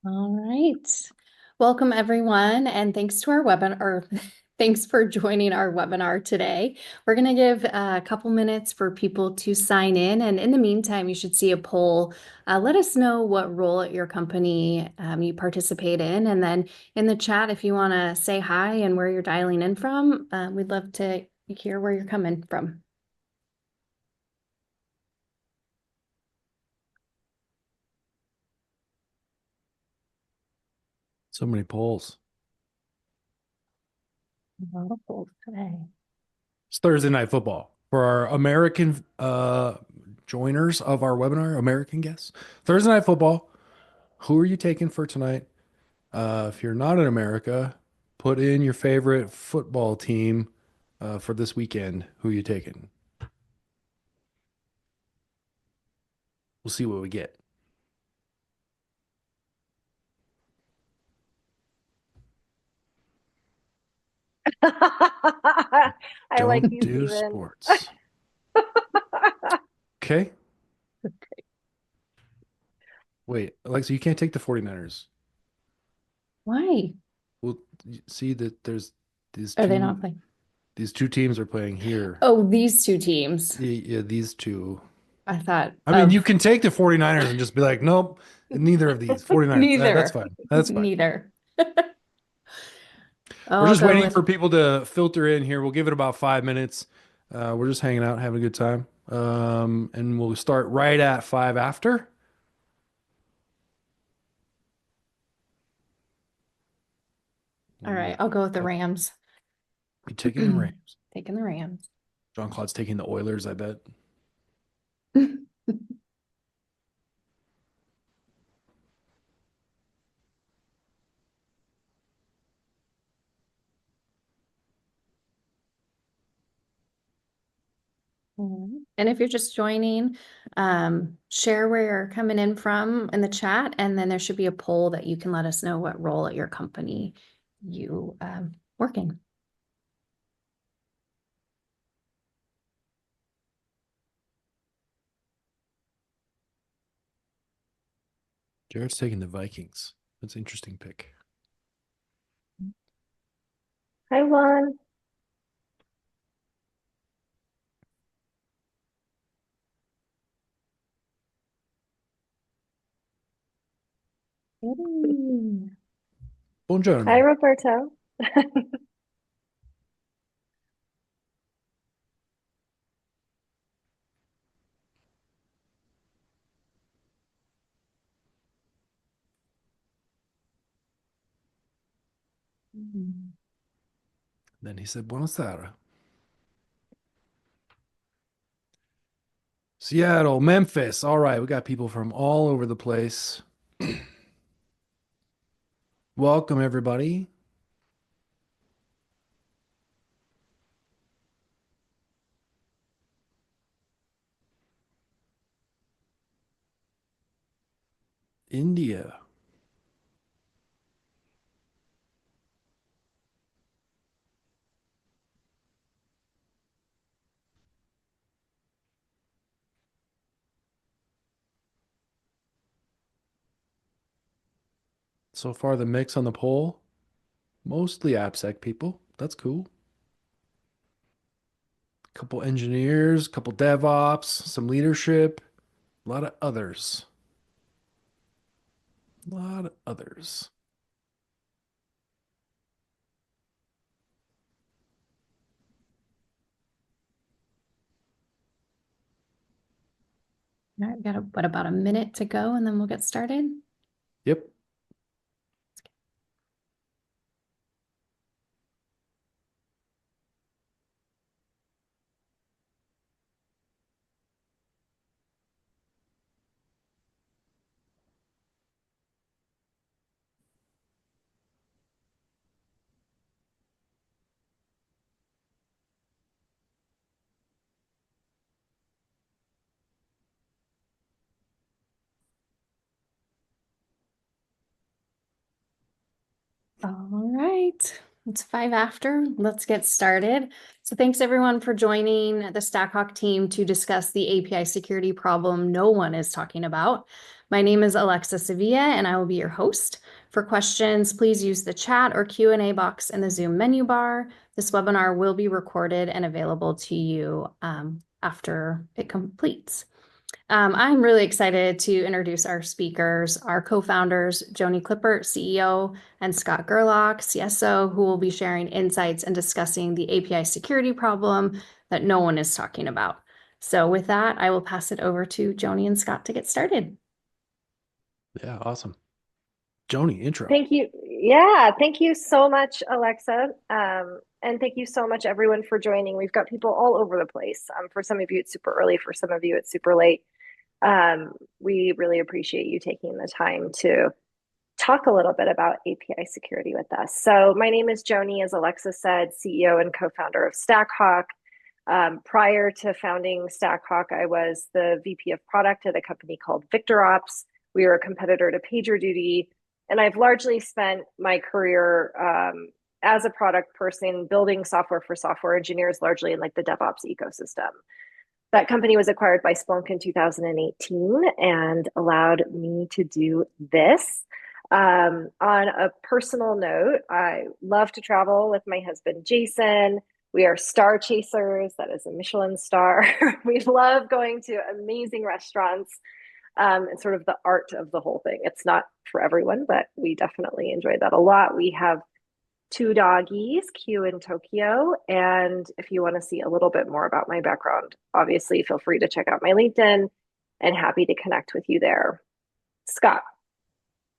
All right. Welcome everyone, and thanks to our webinar, or thanks for joining our webinar today. We're going to give a couple minutes for people to sign in, and in the meantime, you should see a poll. Let us know what role at your company you participate in, and then in the chat, if you want to say hi and where you're dialing in from, we'd love to hear where you're coming from. So many polls. A lot of polls today. It's Thursday night football for our American joiners of our webinar, American guests. Thursday night football. Who are you taking for tonight? If you're not in America, put in your favorite football team for this weekend. Who are you taking? We'll see what we get. I like Don't you, do Steven. sports. Okay. Wait, Alexa, you can't take the 49ers. Why Well, see that there's these are they two not playing? these two teams are playing here. Oh, these two teams. Yeah, these two. I thought I mean, you of can take the 49ers and just be like, nope, neither of these 49ers. That's neither. fine. That's fine. Neither. We're I'll just go waiting with for people to filter in here. We'll give it about 5 minutes. We're just hanging out, having a good time. And we'll start right at five after. all right, Yeah. I'll go with the Rams. You taking the Rams. Taking the Rams. John Claude's taking the Oilers, I bet. And if you're just joining, share where you're coming in from in the chat, and then there should be a poll that you can let us know what role at your company you work in. Jared's taking the Vikings. That's an interesting pick. Hi, Juan. Hi, Buongiorno. Roberto. Then he said, Buonasera. Seattle, Memphis. All right, we got people from all over the place. Welcome, everybody. India. So far, the mix on the poll, mostly AppSec people. That's cool. Couple engineers, couple DevOps, some leadership, a lot of others. A lot of others. All right, we've got about a minute to go, and then we'll get started. Yep. All right. It's 5 after. Let's get started. So thanks everyone for joining the StackHawk team to discuss the API security problem no one is talking about. My name is Alexa Sevilla and I will be your host. For questions, please use the chat or Q&A box in the Zoom menu bar. This webinar will be recorded and available to you after it completes. I'm really excited to introduce our speakers, our co-founders, Joni Klippert, CEO, and Scott Gerlach, CISO, who will be sharing insights and discussing the API security problem that no one is talking about. So with that, I will pass it over to Joni and Scott to get started. Yeah, awesome. Joni, intro. Thank you. Yeah, thank you so much, Alexa. And thank you so much, everyone, for joining. We've got people all over the place. For some of you, it's super early. For some of you, it's super late. We really appreciate you taking the time to talk a little bit about API security with us. So my name is Joni, as Alexa said, CEO and co-founder of StackHawk. Prior to founding StackHawk, I was the VP of product at a company called VictorOps. We were a competitor to PagerDuty. And I've largely spent my career as a product person building software for software engineers, largely in like the DevOps ecosystem. That company was acquired by Splunk in 2018 and allowed me to do this. On a personal note, I love to travel with my husband, Jason. We are star chasers. That is a Michelin star. We love going to amazing restaurants. And sort of the art of the whole thing. It's not for everyone, but we definitely enjoy that a lot. We have 2 doggies, Q and Tokyo. And if you want to see a little bit more about my background, obviously feel free to check out my LinkedIn and happy to connect with you there. Scott.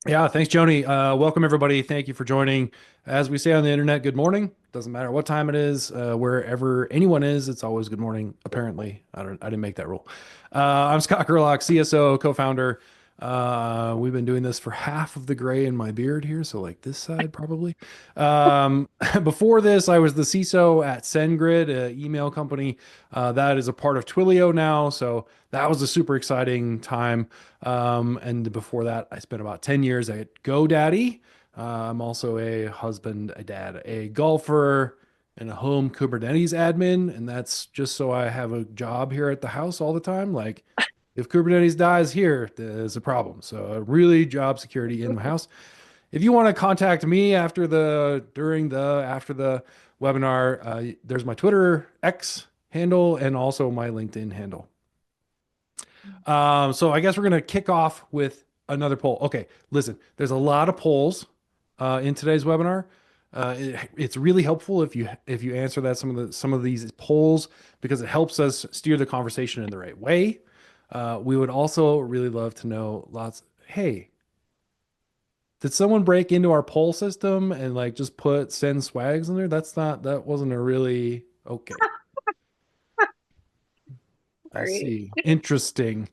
Yeah, thanks, Joni. Welcome, everybody. Thank you for joining. As we say on the internet, good morning. Doesn't matter what time it is, wherever anyone is, it's always good morning, apparently. I didn't make that rule. I'm Scott Gerlach, CSO, co-founder. We've been doing this for half of the gray in my beard here, so like this side probably. Before this, I was the CISO at SendGrid, an email company that is a part of Twilio now. So that was a super exciting time. And before that, I spent about 10 years at GoDaddy. I'm also a husband, a dad, a golfer, and a home Kubernetes admin. And that's just so I have a job here at the house all the time. Like if Kubernetes dies here, there's a problem. So really job security in my house. If you want to contact me after the webinar, there's my Twitter X handle and also my LinkedIn handle. So I guess we're gonna kick off with another poll. Okay, listen, there's a lot of polls in today's webinar. It's really helpful if you answer that some of these polls because it helps us steer the conversation in the right way. We would also really love to know hey, did someone break into our poll system and like just put send swags in there? That wasn't a really okay. I Sorry. see. Interesting.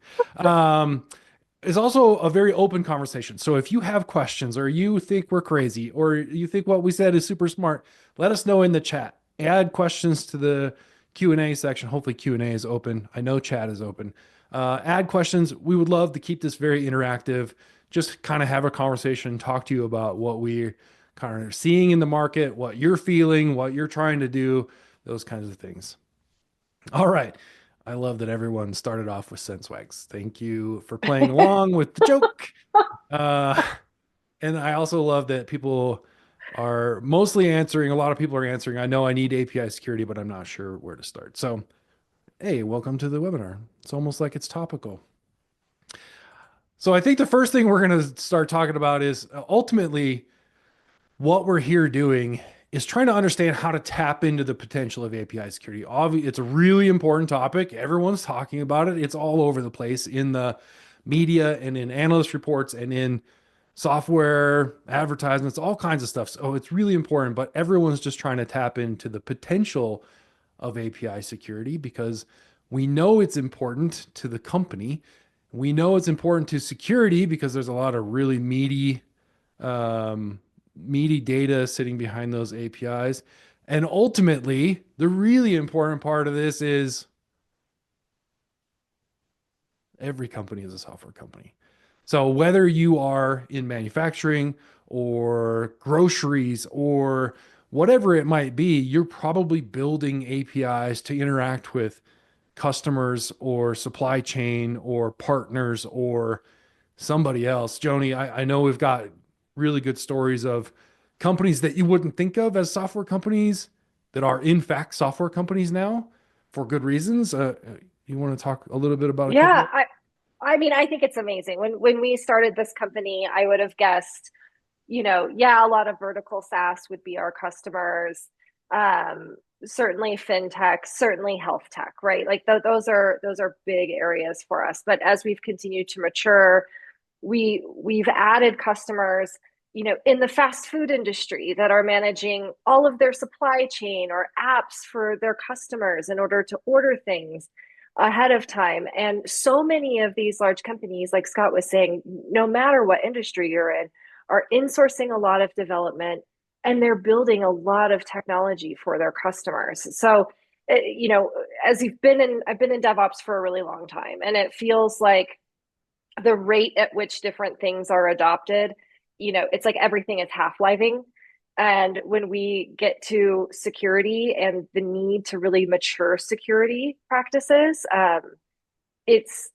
It's also a very open conversation. So if you have questions or you think we're crazy or you think what we said is super smart, let us know in the chat. Add questions to the Q&A section. Hopefully Q&A is open. I know chat is open. Add questions. We would love to keep this very interactive. Just kind of have a conversation, talk to you about what we kind of seeing in the market, what you're feeling, what you're trying to do, those kinds of things. All right. I love that everyone started off with Senswags. Thank you for playing along with the joke. Uh, and I also love that people are mostly answering. A lot of people are answering. I know I need API security, but I'm not sure where to start. So, hey, welcome to the webinar. It's almost like it's topical. So I think the first thing we're going to start talking about is ultimately what we're here doing is trying to understand how to tap into the potential of API security. It's a really important topic. Everyone's talking about it. It's all over the place in the media and in analyst reports and in software advertisements, all kinds of stuff. So it's really important, but everyone's just trying to tap into the potential of API security because we know it's important to the company. We know it's important to security because there's a lot of really meaty data sitting behind those APIs. And ultimately, the really important part of this is every company is a software company. So whether you are in manufacturing or groceries or whatever it might be, you're probably building APIs to interact with customers or supply chain or partners or somebody else. Joni, I know we've got really good stories of companies that you wouldn't think of as software companies that are in fact software companies now for good reasons. You want to talk a little bit about a couple Yeah, of? I mean, I think it's amazing. When we started this company, I would have guessed, yeah, a lot of vertical SaaS would be our customers. Certainly fintech, certainly health tech, right? Like those are big areas for us. But as we've continued to mature, we've added customers, in the fast food industry that are managing all of their supply chain or apps for their customers in order to order things ahead of time. And so many of these large companies, like Scott was saying, no matter what industry you're in, are insourcing a lot of development and they're building a lot of technology for their customers. So, as I've been in DevOps for a really long time, and it feels like the rate at which different things are adopted, it's like everything is half-living. And when we get to security and the need to really mature security practices, it's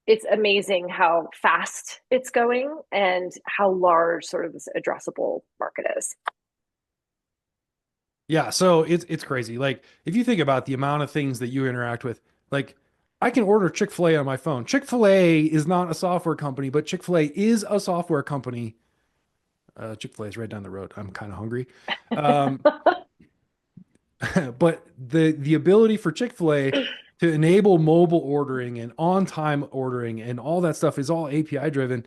it's amazing how fast it's going and how large sort of this addressable market is. Yeah, so it's crazy. Like if you think about the amount of things that you interact with, like I can order Chick-fil-A on my phone. Chick-fil-A is not a software company, but Chick-fil-A is a software company. Chick-fil-A is right down the road. I'm kind of hungry. Um, but the ability for Chick-fil-A to enable mobile ordering and on-time ordering and all that stuff is all API driven.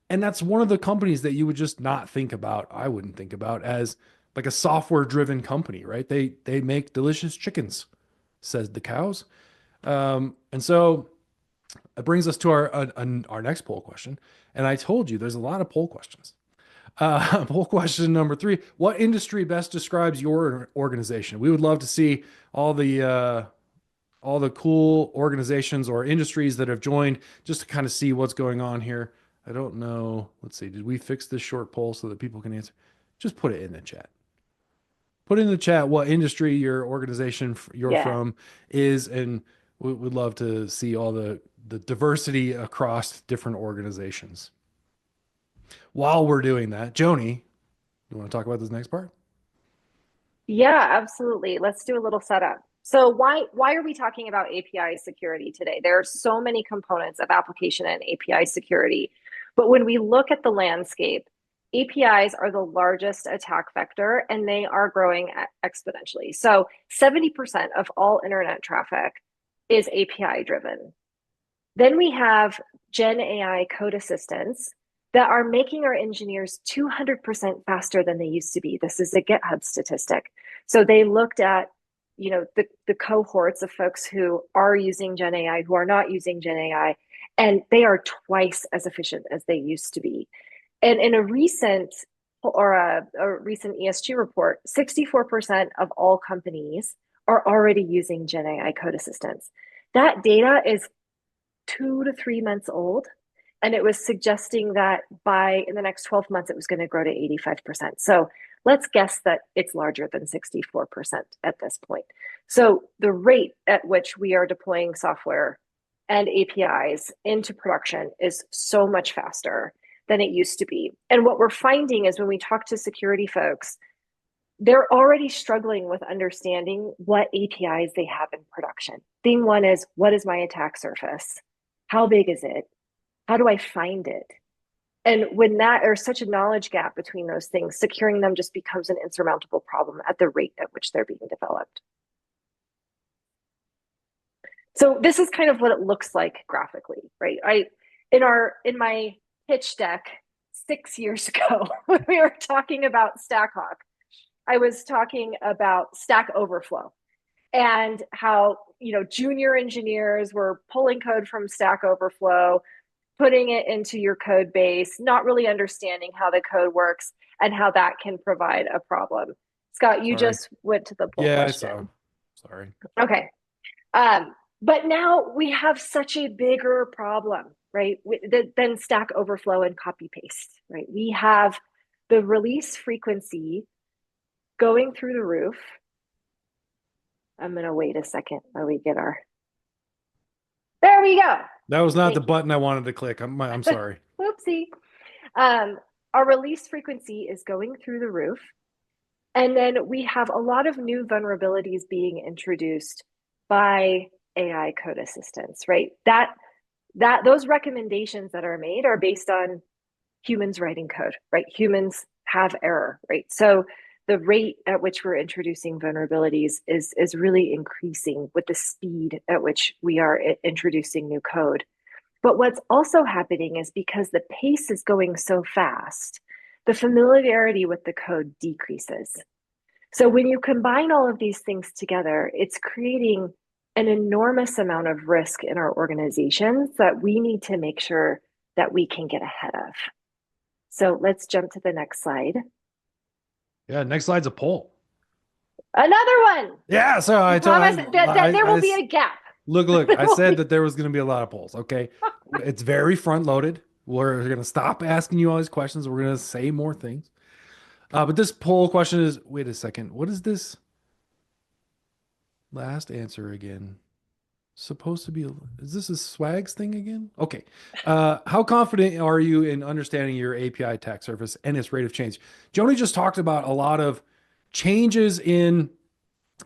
And that's one of the companies that you would just not think about. I wouldn't think about as like a software driven company, right? They make delicious chickens, says the cows. And so it brings us to our next poll question. And I told you there's a lot of poll questions. Poll question number 3: what industry best describes your organization? We would love to see all the cool organizations or industries that have joined just to kind of see what's going on here. I don't know. Let's see. Did we fix this short poll so that people can answer? Just put it in the chat. Put in the chat what industry your organization you're Yeah. from is, and we would love to see all the diversity across different organizations. While we're doing that, Joni, you want to talk about this next part? Yeah, absolutely. Let's do a little setup. So why are we talking about API security today? There are so many components of application and API security. But when we look at the landscape, APIs are the largest attack vector and they are growing exponentially. So 70% of all internet traffic is API driven. Then we have Gen AI code assistants that are making our engineers 200% faster than they used to be. This is a GitHub statistic. So they looked at, the cohorts of folks who are using Gen AI, who are not using Gen AI, and they are twice as efficient as they used to be. And in a recent ESG report, 64% of all companies are already using Gen AI code assistants. That data is 2 to 3 months old. And it was suggesting that in the next 12 months, it was going to grow to 85%. So let's guess that it's larger than 64% at this point. So the rate at which we are deploying software and APIs into production is so much faster than it used to be. And what we're finding is when we talk to security folks, they're already struggling with understanding what APIs they have in production. Thing one is, what is my attack surface? How big is it? How do I find it? And when there's such a knowledge gap between those things, securing them just becomes an insurmountable problem at the rate at which they're being developed. So this is kind of what it looks like graphically, right? In my pitch deck 6 years ago, when we were talking about StackHawk, I was talking about Stack Overflow and how, junior engineers were pulling code from Stack Overflow, putting it into your code base, not really understanding how the code works and how that can provide a problem. Scott, you Sorry. just went to the poll Yeah, I saw. question. Sorry. Okay. But now we have such a bigger problem, right? Than Stack Overflow and copy paste, right? We have the release frequency going through the roof. I'm going to wait a second while we get our. There we go. That was not the Thank you. button I wanted to click. I'm sorry. Whoopsie. Our release frequency is going through the roof. And then we have a lot of new vulnerabilities being introduced by AI code assistants, right? Those recommendations that are made are based on humans writing code, right? Humans have error, right? So the rate at which we're introducing vulnerabilities is really increasing with the speed at which we are introducing new code. But what's also happening is because the pace is going so fast, the familiarity with the code decreases. So when you combine all of these things together, it's creating an enormous amount of risk in our organizations that we need to make sure that we can get ahead of. So let's jump to the next slide. Yeah, next slide's a poll. Another one. Yeah, so I promise that there will be a gap. Look, I said that there was going to be a lot of polls, okay? It's very front loaded. We're going to stop asking you all these questions. We're going to say more things. But this poll question is, wait a second, what is this last answer again? Supposed to be, is this a swags thing again? Okay. How confident are you in understanding your API attack surface and its rate of change? Joni just talked about a lot of changes in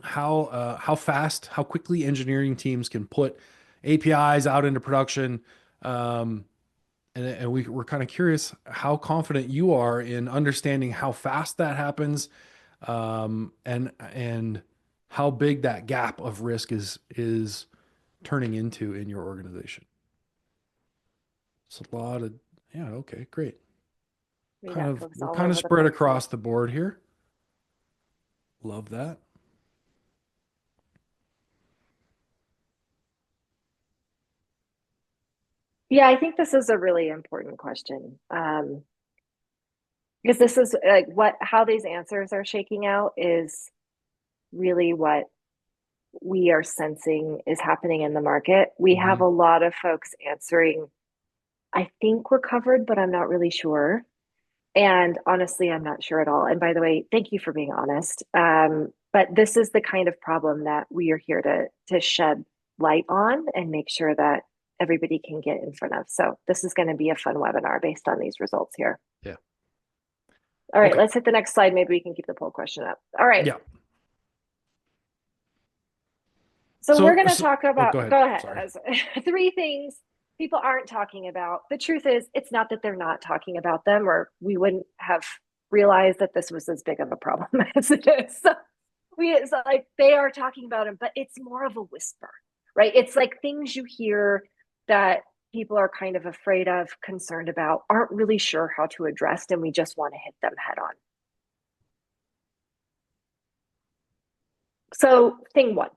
how fast, how quickly engineering teams can put APIs out into production. And we're kind of curious how confident you are in understanding how fast that happens, and how big that gap of risk is turning into in your organization. It's a lot of, yeah, okay, great. We Kind got of, folks we're all kind of over the spread place. across the board here. Love that. Yeah, I think this is a really important question. Because this is like how these answers are shaking out is really what we are sensing is happening in the market. We have Mhm. a lot of folks answering, I think we're covered, but I'm not really sure. And honestly, I'm not sure at all. And by the way, thank you for being honest. But this is the kind of problem that we are here to shed light on and make sure that everybody can get in front of. So this is going to be a fun webinar based on these results here. Yeah. All right, Okay. let's hit the next slide. Maybe we can keep the poll question up. All right. Yeah. So we're going to talk Oh, about, go ahead. go ahead, Sorry. three things people aren't talking about. The truth is, it's not that they're not talking about them, or we wouldn't have realized that this was as big of a problem as it is. So it's like they are talking about them, but it's more of a whisper, right? It's like things you hear that people are kind of afraid of, concerned about, aren't really sure how to address, and we just want to hit them head on. So thing one,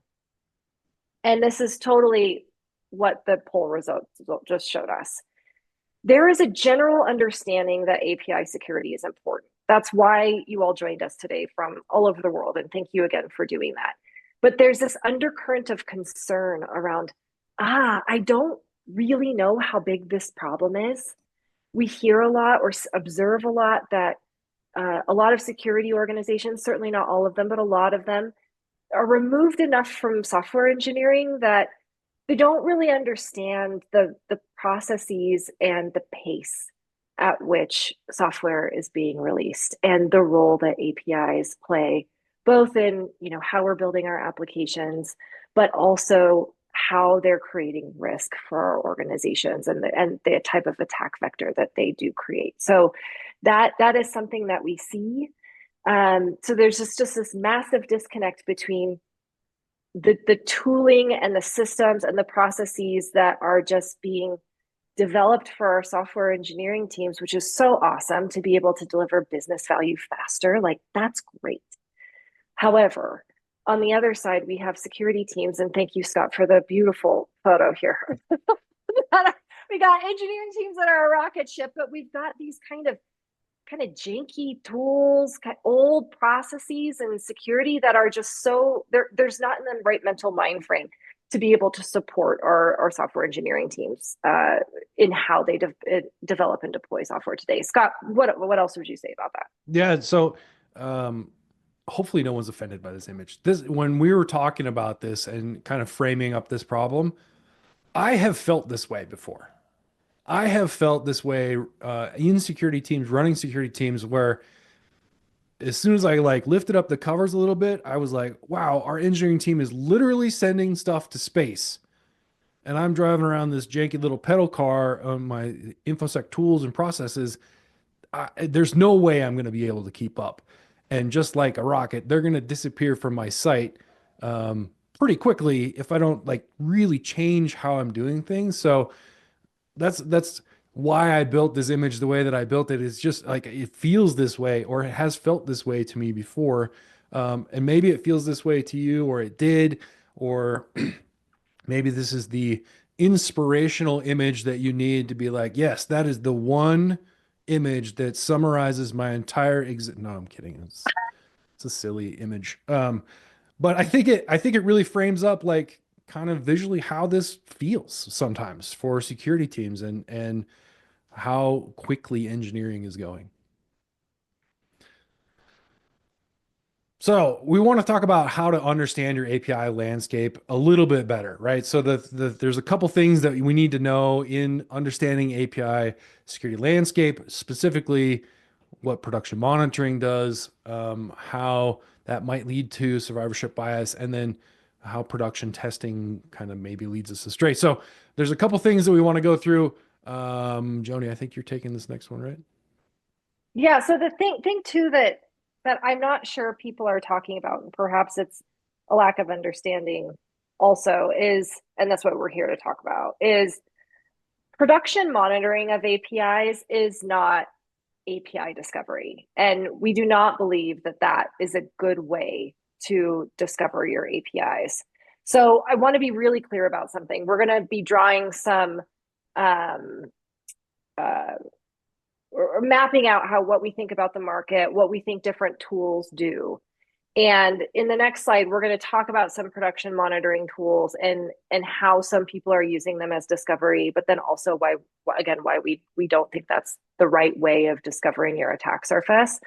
and this is totally what the poll results just showed us. There is a general understanding that API security is important. That's why you all joined us today from all over the world, and thank you again for doing that. But there's this undercurrent of concern around, I don't really know how big this problem is. We hear a lot or observe a lot that a lot of security organizations, certainly not all of them, but a lot of them, are removed enough from software engineering that they don't really understand the processes and the pace at which software is being released and the role that APIs play, both in how we're building our applications, but also how they're creating risk for our organizations and the type of attack vector that they do create. So that is something that we see. So there's just this massive disconnect between the tooling and the systems and the processes that are just being developed for our software engineering teams, which is so awesome to be able to deliver business value faster. Like, that's great. However, on the other side, we have security teams, and thank you, Scott, for the beautiful photo here. We got engineering teams that are a rocket ship, but we've got these kind of janky tools, old processes and security that are just so there's not in the right mental mind frame to be able to support our software engineering teams in how they develop and deploy software today. Scott, what else would you say about that? Yeah. So, hopefully no one's offended by this image. This, when we were talking about this and kind of framing up this problem, I have felt this way before. I have felt this way in security teams, running security teams, where as soon as I like lifted up the covers a little bit, I was like, wow, our engineering team is literally sending stuff to space. And I'm driving around this janky little pedal car on my InfoSec tools and processes. There's no way I'm going to be able to keep up. And just like a rocket, they're going to disappear from my site pretty quickly if I don't like really change how I'm doing things. So that's why I built this image the way that I built it. Is just like it feels this way, or it has felt this way to me before. And maybe it feels this way to you, or it did, or maybe this is the inspirational image that you need to be like, yes, that is the one image that summarizes my entire No, I'm kidding. It's a silly image. But I think it really frames up like kind of visually how this feels sometimes for security teams and how quickly engineering is going. So we want to talk about how to understand your API landscape a little bit better, right? So there's a couple things that we need to know in understanding API security landscape, specifically what production monitoring does, how that might lead to survivorship bias, and then how production testing kind of maybe leads us astray. So there's a couple things that we want to go through. Joni, I think you're taking this next one, right? Yeah, so the thing too that I'm not sure people are talking about, and perhaps it's a lack of understanding also is, and that's what we're here to talk about, is production monitoring of APIs is not API discovery. And we do not believe that that is a good way to discover your APIs. So I want to be really clear about something. We're going to be drawing some um, uh, or mapping out how what we think about the market, what we think different tools do. And in the next slide, we're going to talk about some production monitoring tools and how some people are using them as discovery, but then also why again why we don't think that's the right way of discovering your attack surface.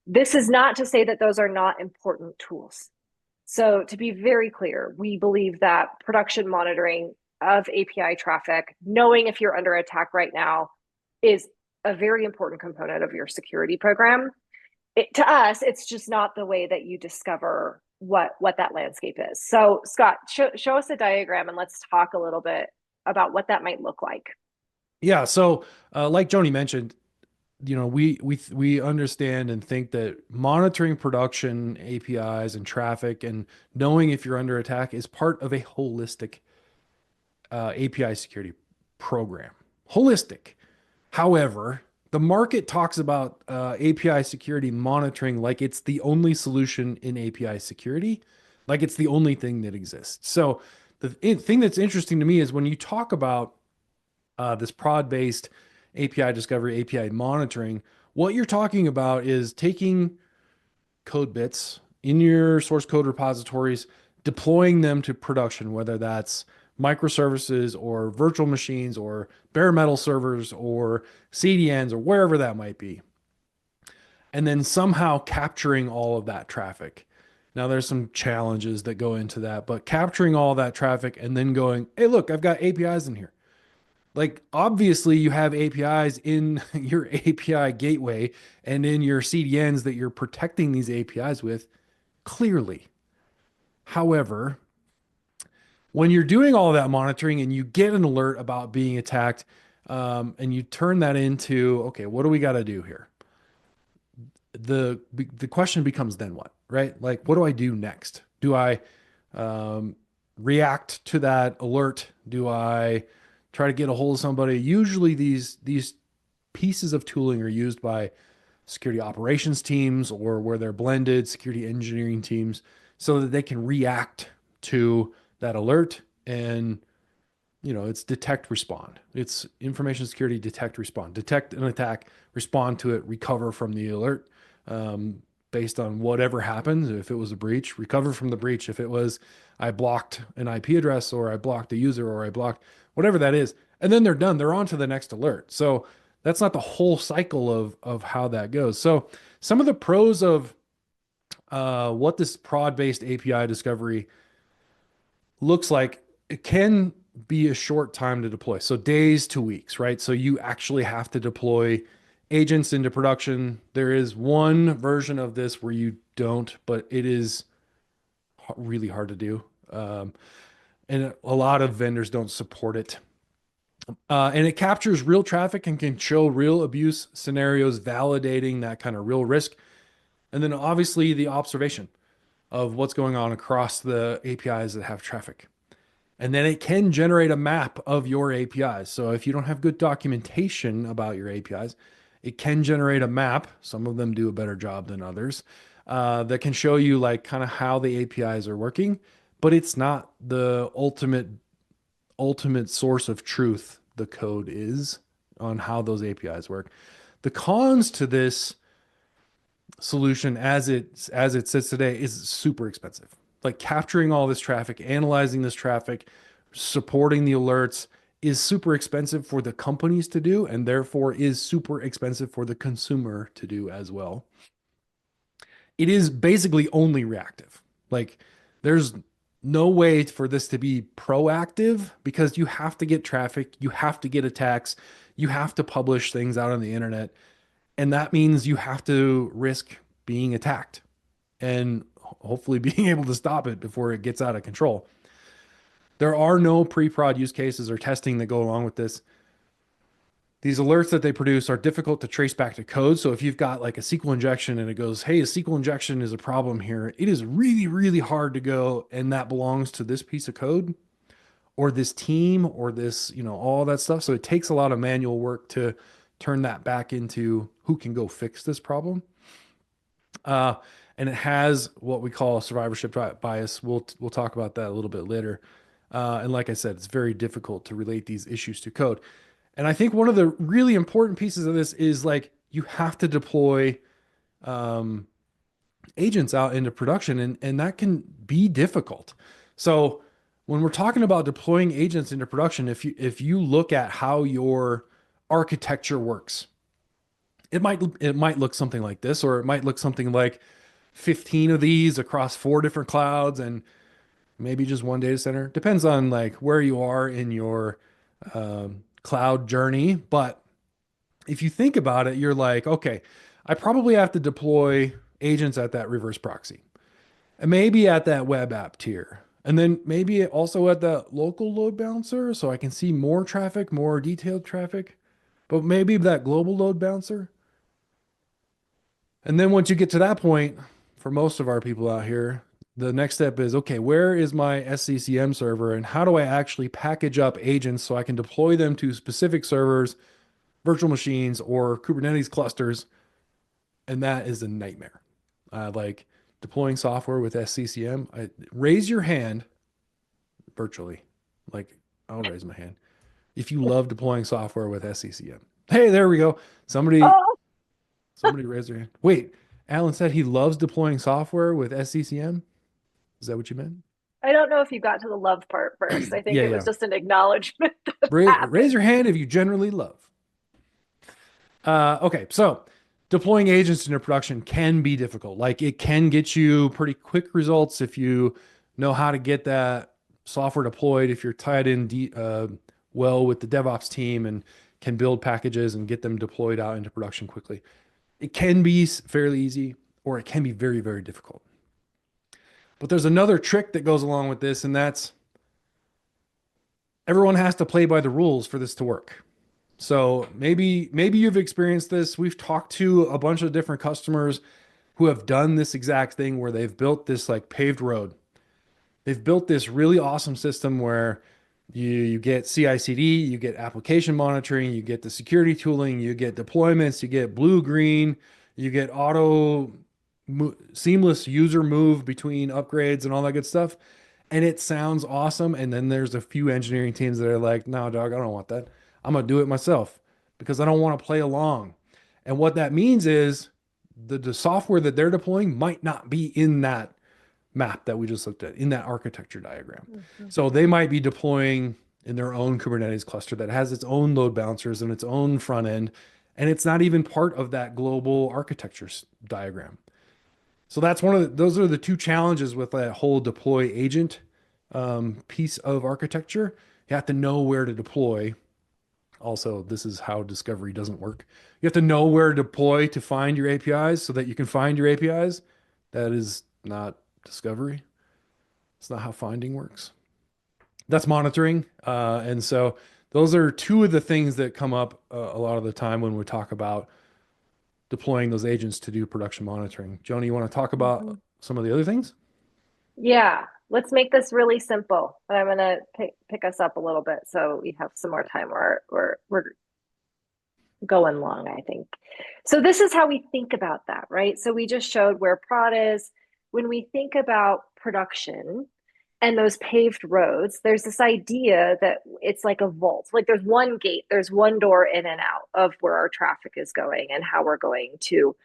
This is not to say that those are not important tools. So to be very clear, we believe that production monitoring of API traffic, knowing if you're under attack right now, is a very important component of your security program. To us, it's just not the way that you discover what that landscape is. So Scott, show us a diagram and let's talk a little bit about what that might look like. Yeah. So, like Joni mentioned, we understand and think that monitoring production APIs and traffic and knowing if you're under attack is part of a holistic API security program. Holistic. However, the market talks about API security monitoring like it's the only solution in API security, like it's the only thing that exists. So the thing that's interesting to me is when you talk about this prod-based API discovery, API monitoring, what you're talking about is taking code bits in your source code repositories, deploying them to production, whether that's microservices or virtual machines or bare metal servers or CDNs or wherever that might be. And then somehow capturing all of that traffic. Now, there's some challenges that go into that, but capturing all that traffic and then going, hey, look, I've got APIs in here. Like, obviously, you have APIs in your API gateway and in your CDNs that you're protecting these APIs with, clearly. However, when you're doing all that monitoring and you get an alert about being attacked, and you turn that into, okay, what do we got to do here? The question becomes then what, right? Like, what do I do next? Do I react to that alert? Do I try to get a hold of somebody? Usually these pieces of tooling are used by security operations teams or where they're blended security engineering teams so that they can react to that alert and it's detect respond. It's information security detect respond. Detect an attack, respond to it, recover from the alert based on whatever happens. If it was a breach, recover from the breach. If it was I blocked an IP address or I blocked a user or I blocked whatever that is, and then they're done. They're on to the next alert. So that's not the whole cycle of how that goes. So some of the pros of what this prod-based API discovery looks like, it can be a short time to deploy. So days to weeks, right? So you actually have to deploy agents into production. There is one version of this where you don't, but it is really hard to do. And a lot of vendors don't support it. And it captures real traffic and can show real abuse scenarios, validating that kind of real risk. And then obviously the observation of what's going on across the APIs that have traffic. And then it can generate a map of your APIs. So if you don't have good documentation about your APIs, it can generate a map. Some of them do a better job than others, that can show you like kind of how the APIs are working, but it's not the ultimate source of truth. The code is on how those APIs work. The cons to this solution as it sits today is super expensive. Like capturing all this traffic, analyzing this traffic, supporting the alerts is super expensive for the companies to do, and therefore is super expensive for the consumer to do as well. It is basically only reactive. Like there's no way for this to be proactive because you have to get traffic, you have to get attacks, you have to publish things out on the internet. And that means you have to risk being attacked and hopefully being able to stop it before it gets out of control. There are no pre-prod use cases or testing that go along with this. These alerts that they produce are difficult to trace back to code. So if you've got like a SQL injection and it goes, hey, a SQL injection is a problem here, it is really, really hard to go, and that belongs to this piece of code or this team or this, all that stuff. So it takes a lot of manual work to turn that back into who can go fix this problem. And it has what we call survivorship bias. We'll talk about that a little bit later. And like I said, it's very difficult to relate these issues to code. And I think one of the really important pieces of this is like you have to deploy agents out into production, and that can be difficult. So when we're talking about deploying agents into production, if you look at how your architecture works, it might look something like this, or it might look something like 15 of these across 4 different clouds and maybe just one data center. Depends on like where you are in your cloud journey. But if you think about it, you're like, okay, I probably have to deploy agents at that reverse proxy and maybe at that web app tier. And then maybe also at the local load balancer so I can see more traffic, more detailed traffic, but maybe that global load balancer. And then once you get to that point, for most of our people out here, the next step is, okay, where is my SCCM server and how do I actually package up agents so I can deploy them to specific servers, virtual machines, or Kubernetes clusters? And that is a nightmare. Like deploying software with SCCM, raise your hand virtually. Like I'll raise my hand. If you love deploying software with SCCM. Hey, there we go. Somebody Oh, raised their hand. Wait, Alan said he loves deploying software with SCCM. Is that what you meant? I don't know if you got to the love part first. I think Yeah, it was yeah. just an acknowledgement of Raise happened. your hand if you generally love. Okay, so deploying agents into production can be difficult. Like it can get you pretty quick results if you know how to get that software deployed, if you're tied in well with the DevOps team and can build packages and get them deployed out into production quickly. It can be fairly easy, or it can be very, very difficult. But there's another trick that goes along with this, and that's everyone has to play by the rules for this to work. So maybe you've experienced this. We've talked to a bunch of different customers who have done this exact thing where they've built this like paved road. They've built this really awesome system where you get CI/CD, you get application monitoring, you get the security tooling, you get deployments, you get blue green, you get seamless user move between upgrades and all that good stuff. And it sounds awesome. And then there's a few engineering teams that are like, no, dog, I don't want that. I'm going to do it myself because I don't want to play along. And what that means is the software that they're deploying might not be in that map that we just looked at, in that architecture diagram. Mhm. So they might be deploying in their own Kubernetes cluster that has its own load balancers and its own front end. And it's not even part of that global architecture diagram. So that's those are the two challenges with that whole deploy agent piece of architecture. You have to know where to deploy. Also, this is how discovery doesn't work. You have to know where to deploy to find your APIs so that you can find your APIs. That is not discovery. It's not how finding works. That's monitoring. And so those are two of the things that come up a lot of the time when we talk about deploying those agents to do production monitoring. Joni, you want to talk about Mhm. some of the other things? Yeah, let's make this really simple. And I'm gonna pick us up a little bit so we have some more time. We're going long, I think. So this is how we think about that, right? So we just showed where prod is. When we think about production and those paved roads, there's this idea that it's like a vault. Like there's one gate, there's one door in and out of where our traffic is going and how we're going to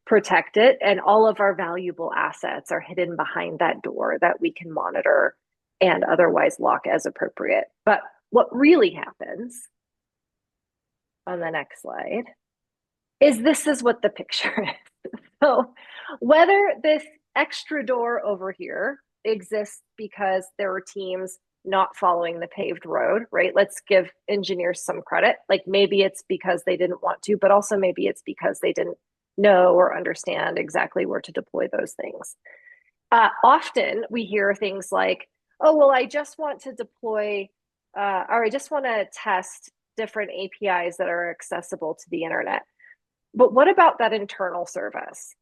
protect it. And all of our valuable assets are hidden behind that door that we can monitor and otherwise lock as appropriate. But what really happens on the next slide is this is what the picture is. So whether this extra door over here exists because there were teams not following the paved road, right? Let's give engineers some credit. Like maybe it's because they didn't want to, but also maybe it's because they didn't know or understand exactly where to deploy those things. Often we hear things like, oh, well, I just want to deploy or I just want to test different APIs that are accessible to the internet. But what about that internal service?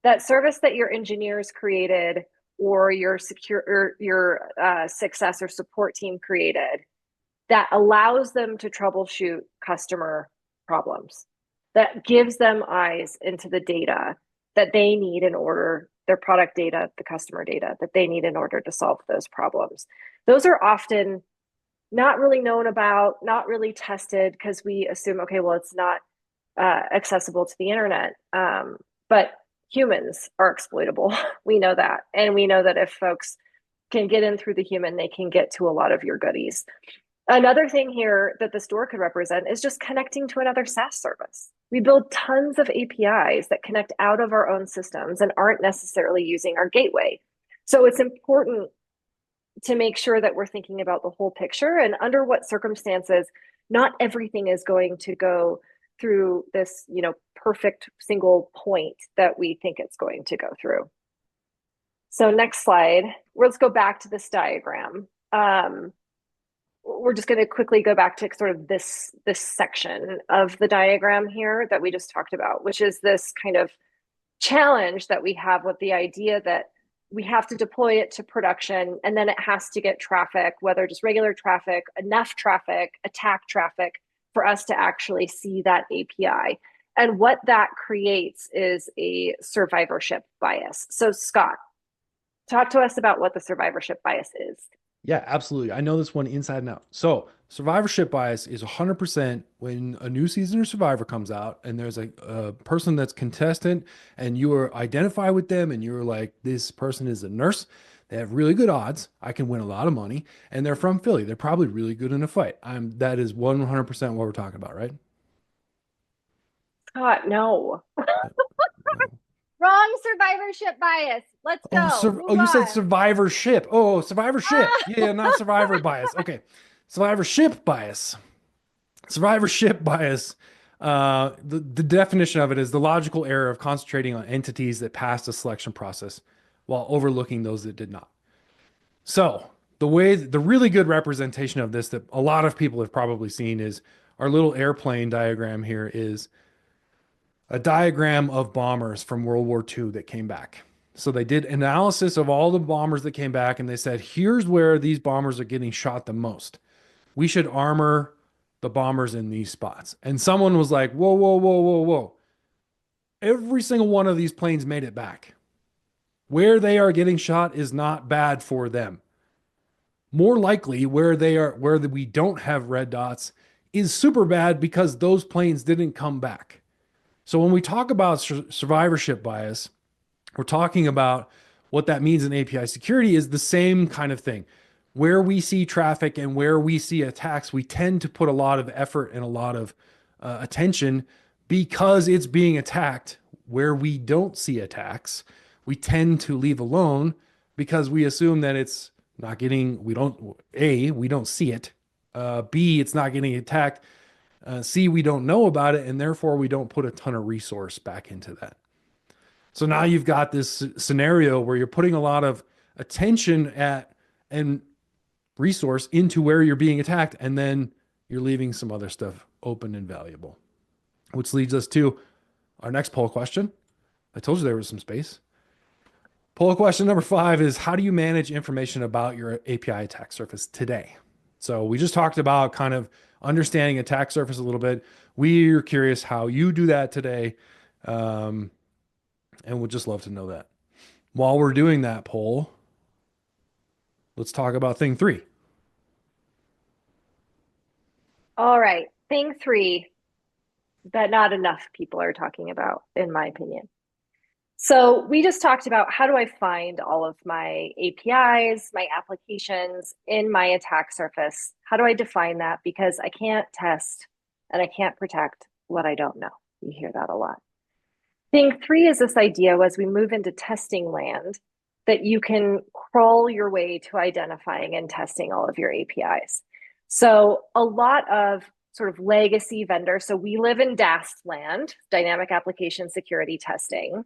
That service that your engineers created or your secure or your success or support team created that allows them to troubleshoot customer problems, that gives them eyes into the data that they need in order, their product data, the customer data that they need in order to solve those problems. Those are often not really known about, not really tested because we assume, okay, well, it's not accessible to the internet. But humans are exploitable. We know that. And we know that if folks can get in through the human, they can get to a lot of your goodies. Another thing here that the store could represent is just connecting to another SaaS service. We build tons of APIs that connect out of our own systems and aren't necessarily using our gateway. So it's important to make sure that we're thinking about the whole picture and under what circumstances. Not everything is going to go through this, perfect single point that we think it's going to go through. So next slide, let's go back to this diagram. We're just going to quickly go back to sort of this section of the diagram here that we just talked about, which is this kind of challenge that we have with the idea that we have to deploy it to production and then it has to get traffic, whether just regular traffic, enough traffic, attack traffic for us to actually see that API. And what that creates is a survivorship bias. So Scott, talk to us about what the survivorship bias is. Yeah, absolutely. I know this one inside and out. So, survivorship bias is 100% when a new season of Survivor comes out and there's a person that's contestant and you are identify with them and you're like, this person is a nurse. They have really good odds. I can win a lot of money. And they're from Philly. They're probably really good in a fight. That is 100% what we're talking about, right? Scott, no. Yeah, no. Wrong survivorship bias. Let's go. Move You said on. survivorship. Oh, survivorship. Yeah, not survivor bias. Okay. Survivorship bias. Survivorship bias. The definition of it is the logical error of concentrating on entities that passed a selection process while overlooking those that did not. So, the really good representation of this that a lot of people have probably seen is our little airplane diagram here is a diagram of bombers from World War II that came back. So they did analysis of all the bombers that came back and they said, here's where these bombers are getting shot the most. We should armor the bombers in these spots. And someone was like, whoa, whoa, whoa, whoa, whoa. Every single one of these planes made it back. Where they are getting shot is not bad for them. More likely, where we don't have red dots is super bad because those planes didn't come back. So when we talk about survivorship bias, we're talking about what that means in API security is the same kind of thing. Where we see traffic and where we see attacks, we tend to put a lot of effort and a lot of attention because it's being attacked. Where we don't see attacks, we tend to leave alone because we assume that it's not getting, we don't see it. B, it's not getting attacked. C, we don't know about it, and therefore we don't put a ton of resource back into that. So now you've got this scenario where you're putting a lot of attention at and resource into where you're being attacked, and then you're leaving some other stuff open and valuable. Which leads us to our next poll question. I told you there was some space. Poll question number 5 is, how do you manage information about your API attack surface today? So we just talked about kind of understanding attack surface a little bit. We're curious how you do that today. And we'd just love to know that. While we're doing that poll, let's talk about thing 3. All right. Thing 3 that not enough people are talking about, in my opinion. So we just talked about, how do I find all of my APIs, my applications in my attack surface? How do I define that? Because I can't test and I can't protect what I don't know. You hear that a lot. Thing 3 is this idea, as we move into testing land, that you can crawl your way to identifying and testing all of your APIs. So a lot of sort of legacy vendors. So we live in DAST land, dynamic application security testing.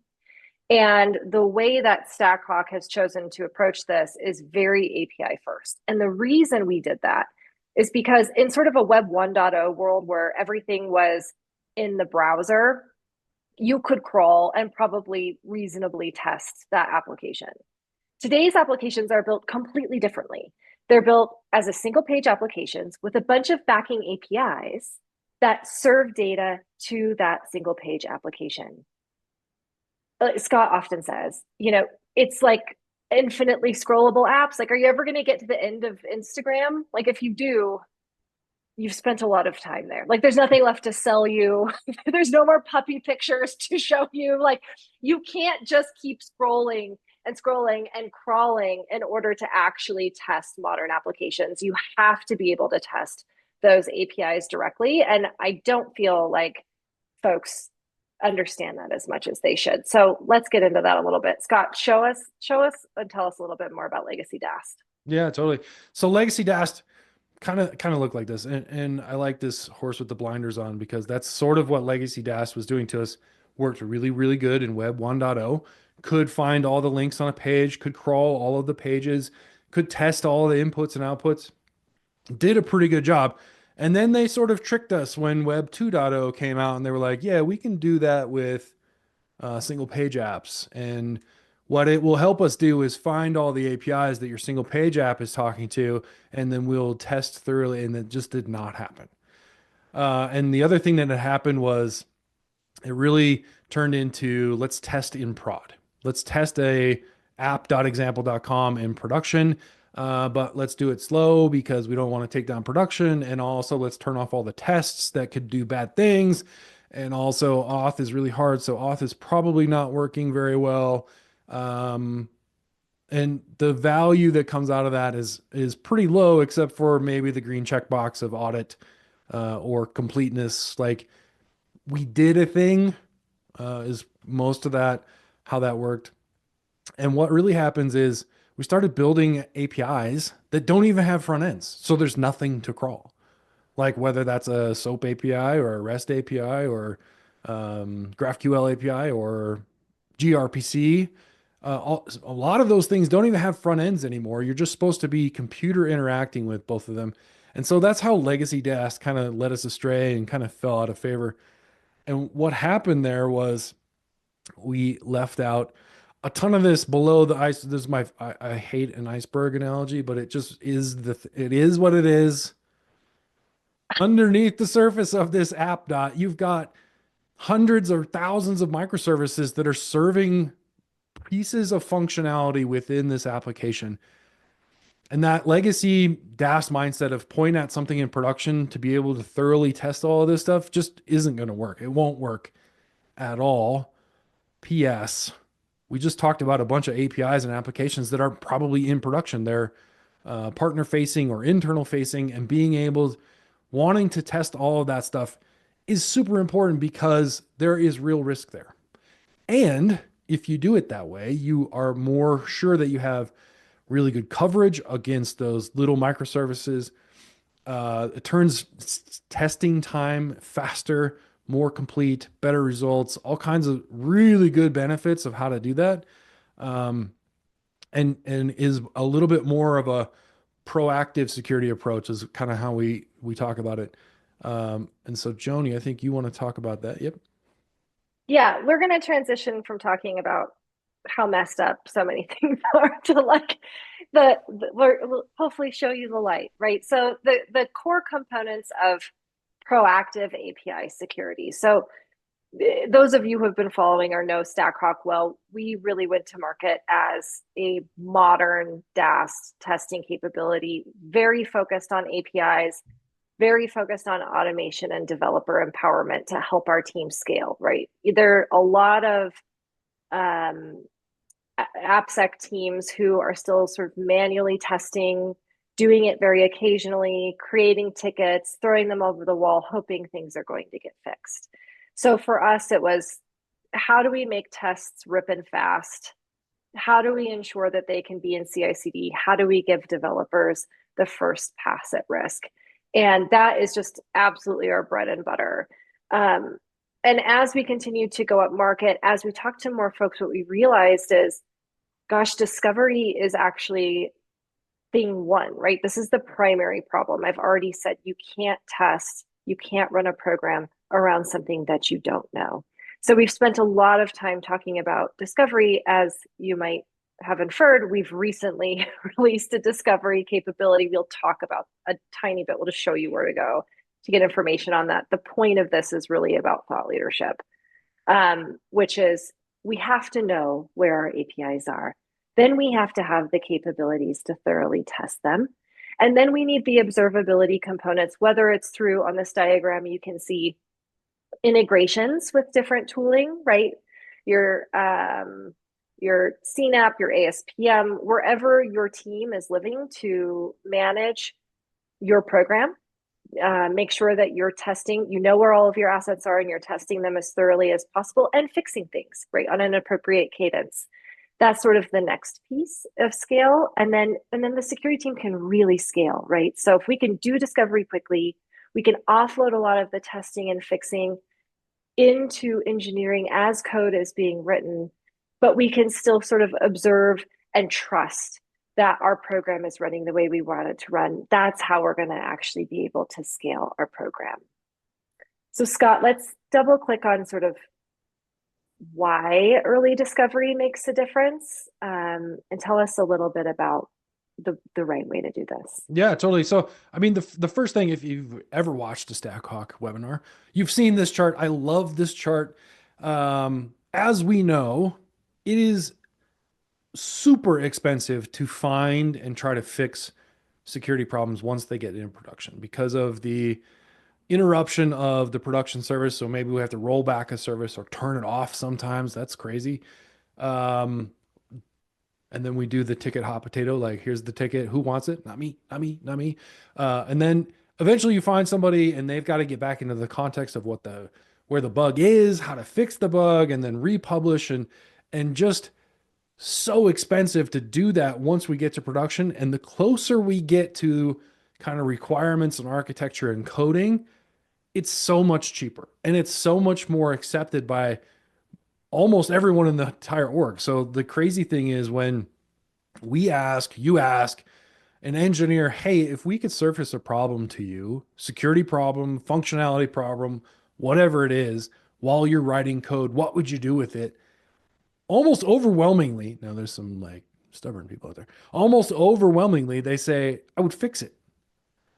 And the way that StackHawk has chosen to approach this is very API first. And the reason we did that is because in sort of a Web 1.0 world where everything was in the browser, you could crawl and probably reasonably test that application. Today's applications are built completely differently. They're built as a single page applications with a bunch of backing APIs that serve data to that single page application. Scott often says, it's like infinitely scrollable apps. Like, are you ever going to get to the end of Instagram? Like, if you do, you've spent a lot of time there. Like, there's nothing left to sell you. There's no more puppy pictures to show you. Like, you can't just keep scrolling and scrolling and crawling in order to actually test modern applications. You have to be able to test those APIs directly. And I don't feel like folks understand that as much as they should. So let's get into that a little bit. Scott, show us and tell us a little bit more about legacy DAST. Yeah, totally. So legacy DAST kind of look like this. And I like this horse with the blinders on because that's sort of what legacy DAST was doing to us. Worked really, really good in Web 1.0. Could find all the links on a page, could crawl all of the pages, could test all the inputs and outputs. Did a pretty good job. And then they sort of tricked us when Web 2.0 came out and they were like, yeah, we can do that with single page apps. And what it will help us do is find all the APIs that your single page app is talking to, and then we'll test thoroughly. And that just did not happen. And the other thing that had happened was it really turned into, let's test in prod. Let's test a app.example.com in production. But let's do it slow because we don't want to take down production. And also let's turn off all the tests that could do bad things. And also auth is really hard. So auth is probably not working very well. And the value that comes out of that is pretty low, except for maybe the green checkbox of audit or completeness. Like, we did a thing, is most of that, how that worked. And what really happens is we started building APIs that don't even have front ends. So there's nothing to crawl. Like whether that's a SOAP API or a REST API or GraphQL API or gRPC. A lot of those things don't even have front ends anymore. You're just supposed to be computer interacting with both of them. And so that's how legacy DAST kind of led us astray and kind of fell out of favor. And what happened there was we left out a ton of this below the ice. This is I hate an iceberg analogy, but it just is it is what it is. Underneath the surface of this app dot, you've got hundreds or thousands of microservices that are serving pieces of functionality within this application. And that legacy DAST mindset of point at something in production to be able to thoroughly test all of this stuff just isn't going to work. It won't work at all. PS, we just talked about a bunch of APIs and applications that are probably in production. They're partner facing or internal facing, and being able, wanting to test all of that stuff is super important because there is real risk there. And if you do it that way, you are more sure that you have really good coverage against those little microservices. It turns testing time faster, more complete, better results, all kinds of really good benefits of how to do that. Um, and is a little bit more of a proactive security approach is kind of how we talk about it. And so Joni, I think you want to talk about that. Yep. Yeah, we're going to transition from talking about how messed up so many things are to like we'll hopefully show you the light, right? So the core components of proactive API security. So those of you who have been following or know StackHawk well, we really went to market as a modern DAS testing capability, very focused on APIs, very focused on automation and developer empowerment to help our team scale, right? There are a lot of um, AppSec teams who are still sort of manually testing, doing it very occasionally, creating tickets, throwing them over the wall, hoping things are going to get fixed. So for us, it was how do we make tests rip and fast? How do we ensure that they can be in CI/CD? How do we give developers the first pass at risk? And that is just absolutely our bread and butter. Um, and as we continue to go up market, as we talk to more folks, what we realized is, gosh, discovery is actually thing one, right? This is the primary problem. I've already said you can't test, you can't run a program around something that you don't know. So we've spent a lot of time talking about discovery. As you might have inferred, we've recently released a discovery capability. We'll talk about a tiny bit. We'll just show you where to go to get information on that. The point of this is really about thought leadership, which is we have to know where our APIs are. Then we have to have the capabilities to thoroughly test them. And then we need the observability components, whether it's through, on this diagram, you can see integrations with different tooling, right? Your CNAP, your ASPM, wherever your team is living to manage your program. Make sure that you're testing, you know where all of your assets are and you're testing them as thoroughly as possible and fixing things, right, on an appropriate cadence. That's sort of the next piece of scale. And then the security team can really scale, right? So if we can do discovery quickly, we can offload a lot of the testing and fixing into engineering as code is being written, but we can still sort of observe and trust that our program is running the way we want it to run. That's how we're going to actually be able to scale our program. So Scott, let's double click on sort of why early discovery makes a difference, and tell us a little bit about the right way to do this. Yeah, totally. So, I mean, the first thing, if you've ever watched a StackHawk webinar, you've seen this chart. I love this chart. As we know, it is super expensive to find and try to fix security problems once they get into production because of the interruption of the production service. So maybe we have to roll back a service or turn it off sometimes. That's crazy. Um, and then we do the ticket hot potato, like here's the ticket, who wants it? Not me, not me, not me. And then eventually you find somebody and they've got to get back into the context of what the where the bug is, how to fix the bug, and then republish and just so expensive to do that once we get to production. And the closer we get to kind of requirements and architecture and coding, it's so much cheaper and it's so much more accepted by almost everyone in the entire org. So the crazy thing is when you ask an engineer, hey, if we could surface a problem to you, security problem, functionality problem, whatever it is, while you're writing code, what would you do with it? Almost overwhelmingly, now there's some like stubborn people out there, almost overwhelmingly, they say, I would fix it,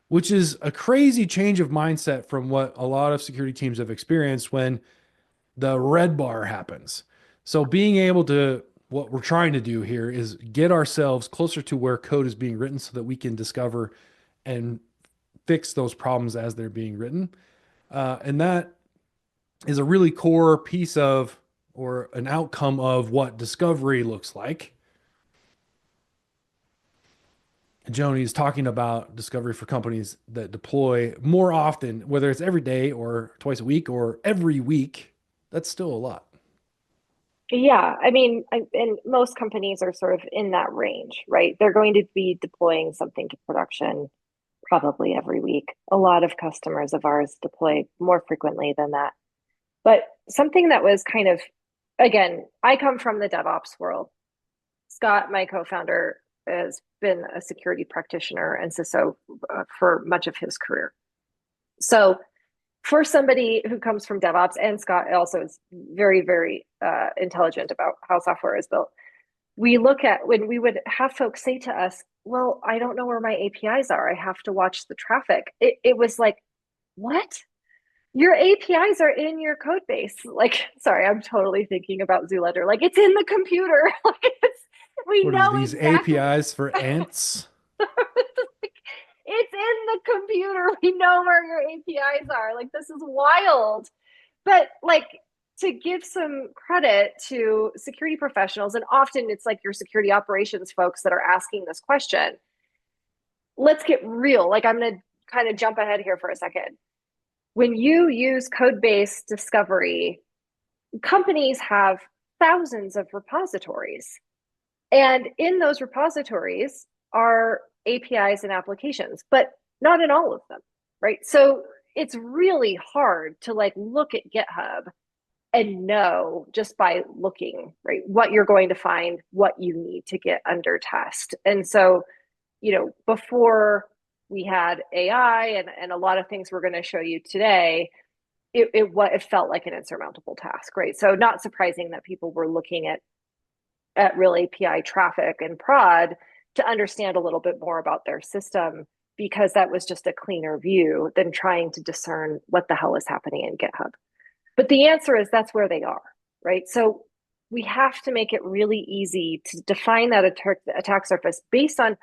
which is a crazy change of mindset from what a lot of security teams have experienced when the red bar happens. So being able to, what we're trying to do here is get ourselves closer to where code is being written so that we can discover and fix those problems as they're being written. And that is a really core piece of, or an outcome of what discovery looks like. Joni is talking about discovery for companies that deploy more often, whether it's every day or twice a week or every week. That's still a lot. Yeah, I mean, and most companies are sort of in that range, right? They're going to be deploying something to production probably every week. A lot of customers of ours deploy more frequently than that. But something that was kind of, again, I come from the DevOps world. Scott, my co-founder, has been a security practitioner and CISO for much of his career. So for somebody who comes from DevOps, and Scott also is very, very intelligent about how software is built, we look at when we would have folks say to us, well, I don't know where my APIs are. I have to watch the traffic. It was like, what? Your APIs are in your code base. Like, sorry, I'm totally thinking about Zoolander. Like, it's in the computer. Like, we What is know these exactly. APIs for ants? It's in the computer. We know where your APIs are. Like, this is wild. But like, to give some credit to security professionals, and often it's like your security operations folks that are asking this question. Let's get real. Like, I'm going to kind of jump ahead here for a second. When you use code based discovery, companies have thousands of repositories. And in those repositories are APIs and applications, but not in all of them, right? So it's really hard to like look at GitHub and know just by looking, right, what you're going to find, what you need to get under test. And so, before we had AI and a lot of things we're going to show you today, it felt like an insurmountable task, right? So not surprising that people were looking at real API traffic and prod to understand a little bit more about their system, because that was just a cleaner view than trying to discern what the hell is happening in GitHub. But the answer is that's where they are, right? So we have to make it really easy to define that attack surface based on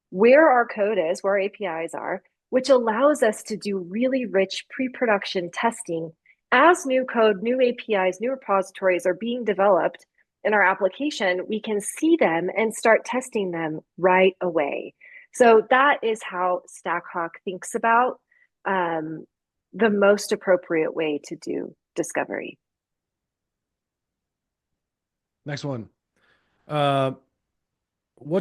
where our code is, where our APIs are, which allows us to do really rich pre-production testing as new code, new APIs, new repositories are being developed in our application. We can see them and start testing them right away. So that is how StackHawk thinks about the most appropriate way to do discovery. Next one. What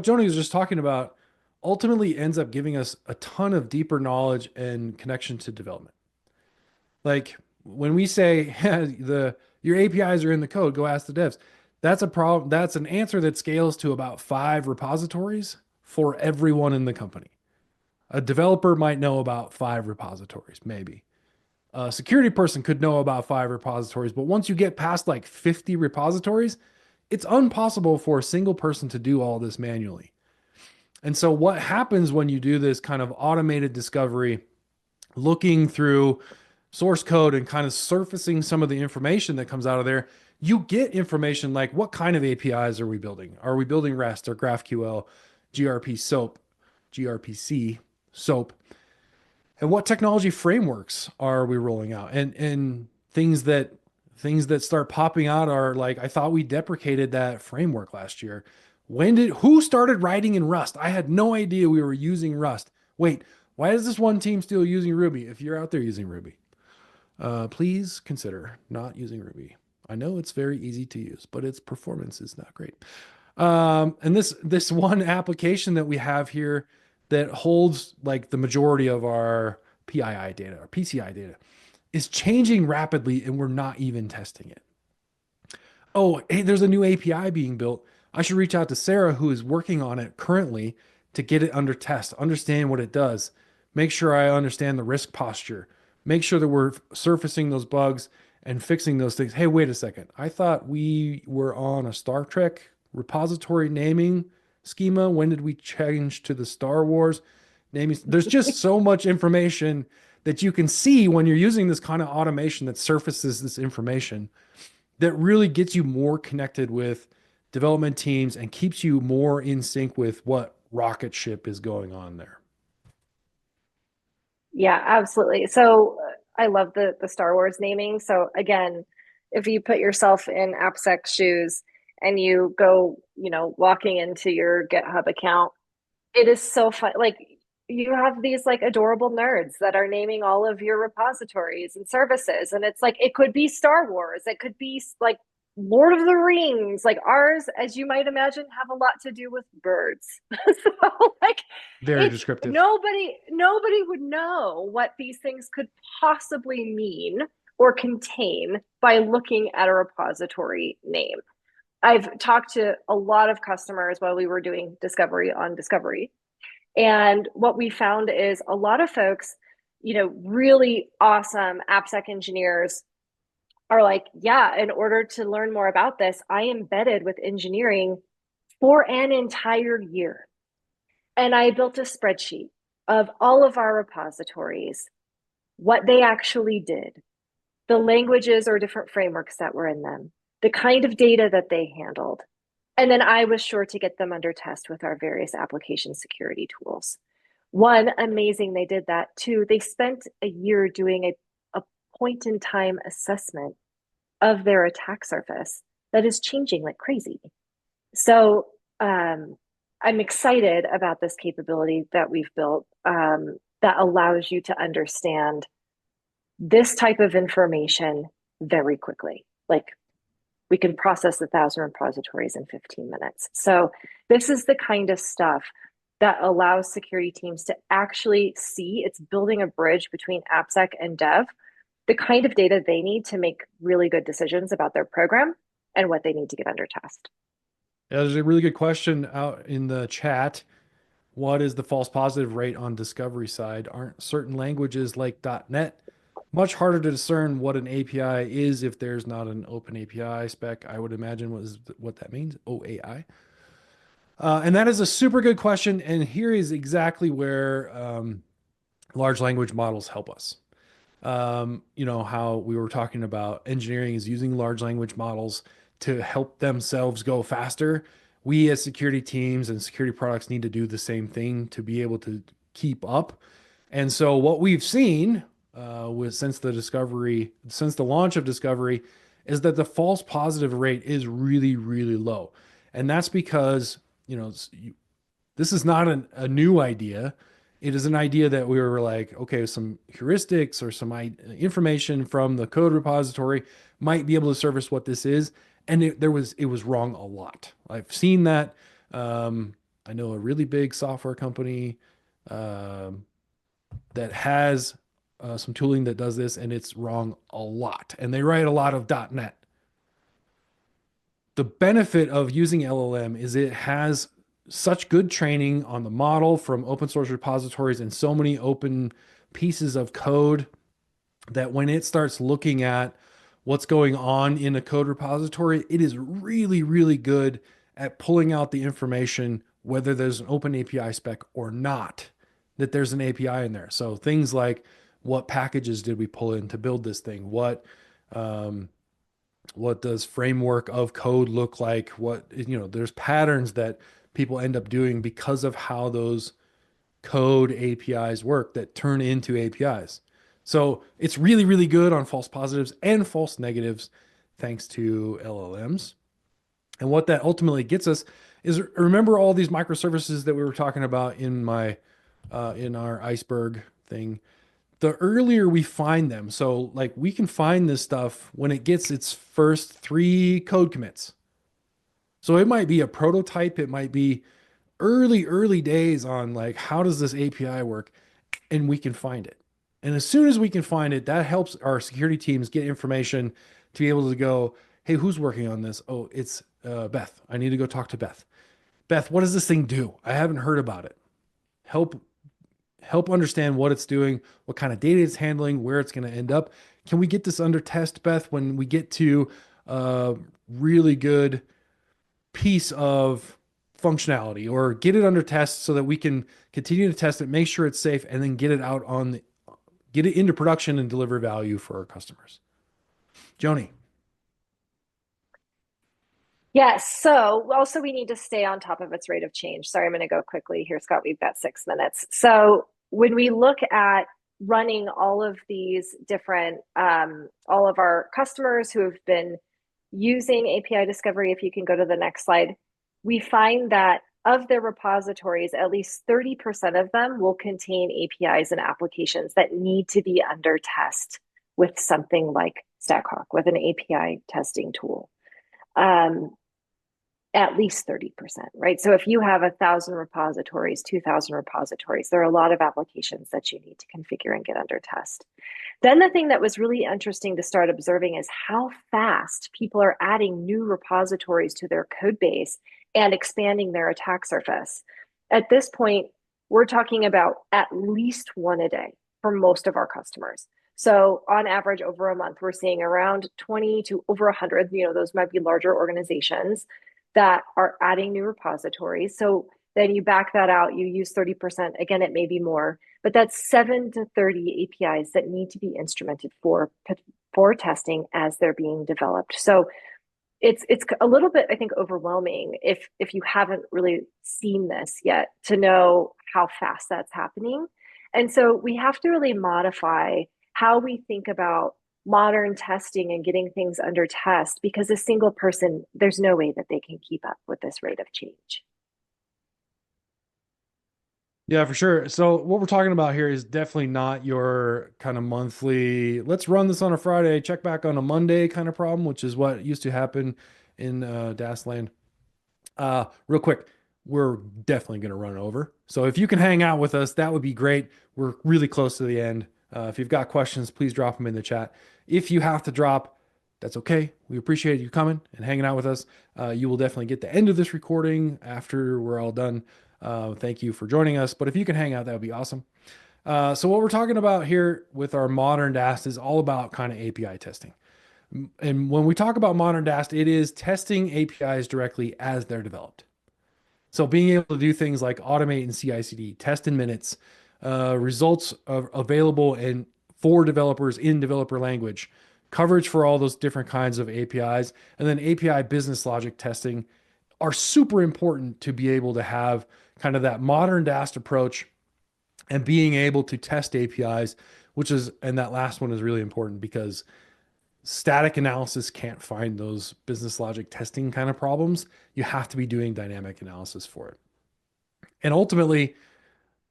Joni was just talking about ultimately ends up giving us a ton of deeper knowledge and connection to development. Like when we say your APIs are in the code, go ask the devs. That's a problem. That's an answer that scales to about 5 repositories for everyone in the company. A developer might know about 5 repositories, maybe. A security person could know about 5 repositories, but once you get past like 50 repositories, it's impossible for a single person to do all this manually. And so, what happens when you do this kind of automated discovery, looking through source code and kind of surfacing some of the information that comes out of there? You get information like what kind of APIs are we building? Are we building REST or GraphQL, gRPC, SOAP, gRPC, SOAP? And what technology frameworks are we rolling out? And things that start popping out are like, I thought we deprecated that framework last year. Who started writing in Rust? I had no idea we were using Rust. Wait, why is this one team still using Ruby? If you're out there using Ruby, please consider not using Ruby. I know it's very easy to use, but its performance is not great. And this one application that we have here that holds like the majority of our PII data or PCI data is changing rapidly, and we're not even testing it. Oh, hey, there's a new API being built. I should reach out to Sarah, who is working on it currently, to get it under test, understand what it does, make sure I understand the risk posture, make sure that we're surfacing those bugs and fixing those things. Hey, wait a second. I thought we were on a Star Trek repository naming schema. When did we change to the Star Wars naming? There's just so much information that you can see when you're using this kind of automation that surfaces this information that really gets you more connected with development teams and keeps you more in sync with what rocket ship is going on there. Yeah, absolutely. So I love the Star Wars naming. So again, if you put yourself in AppSec shoes and you go, walking into your GitHub account, it is so fun. Like, you have these like adorable nerds that are naming all of your repositories and services, and it's like it could be Star Wars, it could be like Lord of the Rings. Like ours, as you might imagine, have a lot to do with birds. So like Very it's descriptive. nobody would know what these things could possibly mean or contain by looking at a repository name. I've talked to a lot of customers while we were doing discovery on discovery. And what we found is a lot of folks, really awesome AppSec engineers are like, yeah, in order to learn more about this, I embedded with engineering for an entire year. And I built a spreadsheet of all of our repositories, what they actually did, the languages or different frameworks that were in them, the kind of data that they handled. And then I was sure to get them under test with our various application security tools. One, amazing, they did that. Two, they spent a year doing a point in time assessment of their attack surface that is changing like crazy. So I'm excited about this capability that we've built that allows you to understand this type of information very quickly. Like we can process 1,000 repositories in 15 minutes. So this is the kind of stuff that allows security teams to actually see it's building a bridge between AppSec and dev, the kind of data they need to make really good decisions about their program and what they need to get under test. Yeah, there's a really good question out in the chat. What is the false positive rate on discovery side? Aren't certain languages like .NET much harder to discern what an API is if there's not an open API spec? I would imagine what that means, OAI. And that is a super good question. And here is exactly where large language models help us. How we were talking about engineering is using large language models to help themselves go faster. We as security teams and security products need to do the same thing to be able to keep up. And so what we've seen since the launch of Discovery, is that the false positive rate is really, really low. And that's because, this is not a new idea. It is an idea that we were like, okay, some heuristics or some information from the code repository might be able to service what this is. And it was wrong a lot. I've seen that. I know a really big software company that has some tooling that does this, and it's wrong a lot. And they write a lot of .NET. The benefit of using LLM is it has such good training on the model from open source repositories and so many open pieces of code that when it starts looking at what's going on in a code repository, it is really, really good at pulling out the information, whether there's an open API spec or not, that there's an API in there. So things like, what packages did we pull in to build this thing? What does framework of code look like? There's patterns that people end up doing because of how those code APIs work that turn into APIs. So it's really, really good on false positives and false negatives, thanks to LLMs. And what that ultimately gets us is, remember all these microservices that we were talking about in our iceberg thing. The earlier we find them, so like we can find this stuff when it gets its first 3 code commits. So it might be a prototype, it might be early days on like, how does this API work? And we can find it. And as soon as we can find it, that helps our security teams get information to be able to go, hey, who's working on this? Oh, it's Beth. I need to go talk to Beth. Beth, what does this thing do? I haven't heard about it. Help understand what it's doing, what kind of data it's handling, where it's going to end up. Can we get this under test, Beth, when we get to a really good piece of functionality, or get it under test so that we can continue to test it, make sure it's safe, and then get it into production and deliver value for our customers. Joni. Yes. So also we need to stay on top of its rate of change. Sorry, I'm going to go quickly here, Scott. We've got 6 minutes. So when we look at running all of these different, all of our customers who have been using API discovery, if you can go to the next slide, we find that of their repositories, at least 30% of them will contain APIs and applications that need to be under test with something like StackHawk, with an API testing tool. at least 30%, right? So if you have 1,000 repositories, 2,000 repositories, there are a lot of applications that you need to configure and get under test. Then the thing that was really interesting to start observing is how fast people are adding new repositories to their code base and expanding their attack surface. At this point, we're talking about at least one a day for most of our customers. So on average, over a month, we're seeing around 20 to over 100, those might be larger organizations that are adding new repositories. So then you back that out, you use 30%, again, it may be more, but that's 7 to 30 APIs that need to be instrumented for testing as they're being developed. So it's a little bit, I think, overwhelming if you haven't really seen this yet to know how fast that's happening. And so we have to really modify how we think about modern testing and getting things under test, because a single person, there's no way that they can keep up with this rate of change. Yeah, for sure. So what we're talking about here is definitely not your kind of monthly, let's run this on a Friday, check back on a Monday kind of problem, which is what used to happen in DAS land. Real quick, we're definitely going to run over. So if you can hang out with us, that would be great. We're really close to the end. If you've got questions, please drop them in the chat. If you have to drop, that's okay. We appreciate you coming and hanging out with us. You will definitely get the end of this recording after we're all done. Thank you for joining us. But if you can hang out, that would be awesome. So what we're talking about here with our modern DAST is all about kind of API testing. And when we talk about modern DAST, it is testing APIs directly as they're developed. So being able to do things like automate in CI/CD, test in minutes, results are available and for developers in developer language, coverage for all those different kinds of APIs, and then API business logic testing are super important to be able to have kind of that modern DAST approach and being able to test APIs, and that last one is really important because static analysis can't find those business logic testing kind of problems. You have to be doing dynamic analysis for it. And ultimately,